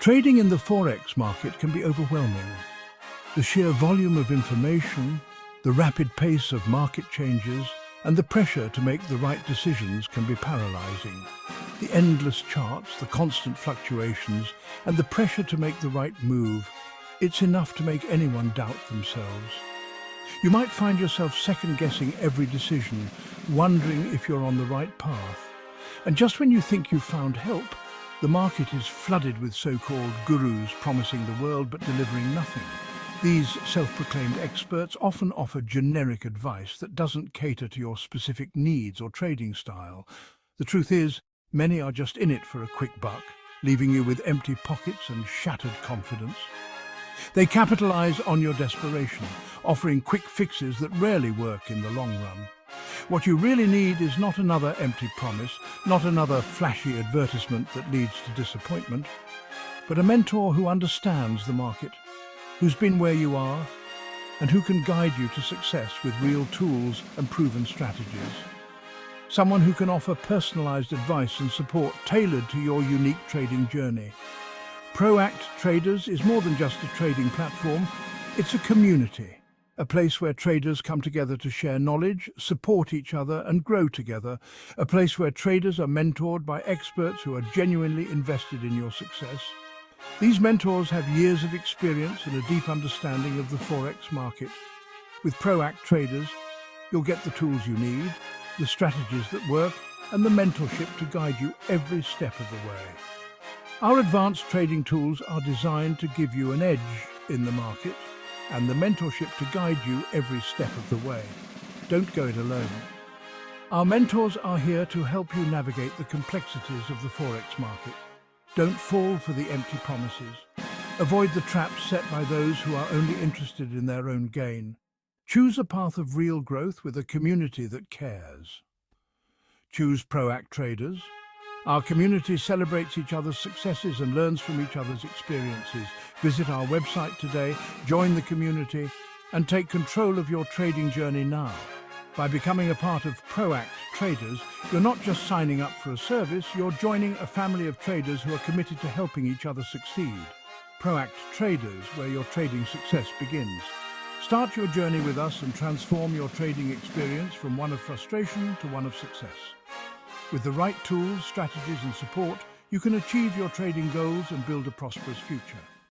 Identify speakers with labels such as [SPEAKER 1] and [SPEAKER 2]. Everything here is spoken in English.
[SPEAKER 1] Trading in the Forex market can be overwhelming. The sheer volume of information, the rapid pace of market changes, and the pressure to make the right decisions can be paralyzing. The endless charts, the constant fluctuations, and the pressure to make the right move, it's enough to make anyone doubt themselves. You might find yourself second-guessing every decision, wondering if you're on the right path. And just when you think you've found help, the market is flooded with so-called gurus promising the world but delivering nothing. These self-proclaimed experts often offer generic advice that doesn't cater to your specific needs or trading style. The truth is, many are just in it for a quick buck, leaving you with empty pockets and shattered confidence. They capitalize on your desperation, offering quick fixes that rarely work in the long run. What you really need is not another empty promise, not another flashy advertisement that leads to disappointment, but a mentor who understands the market, who's been where you are, and who can guide you to success with real tools and proven strategies. Someone who can offer personalized advice and support tailored to your unique trading journey. ProAct Traders is more than just a trading platform, it's a community. A place where traders come together to share knowledge, support each other and grow together. A place where traders are mentored by experts who are genuinely invested in your success. These mentors have years of experience and a deep understanding of the Forex market. With ProAct Traders, you'll get the tools you need, the strategies that work, and the mentorship to guide you every step of the way. Our advanced trading tools are designed to give you an edge in the market, and the mentorship to guide you every step of the way. Don't go it alone. Our mentors are here to help you navigate the complexities of the Forex market. Don't fall for the empty promises. Avoid the traps set by those who are only interested in their own gain. Choose a path of real growth with a community that cares. Choose ProAct Traders. Our community celebrates each other's successes and learns from each other's experiences. Visit our website today, join the community, and take control of your trading journey now. By becoming a part of ProAct Traders, you're not just signing up for a service, you're joining a family of traders who are committed to helping each other succeed. ProAct Traders, where your trading success begins. Start your journey with us and transform your trading experience from one of frustration to one of success. With the right tools, strategies and support, you can achieve your trading goals and build a prosperous future.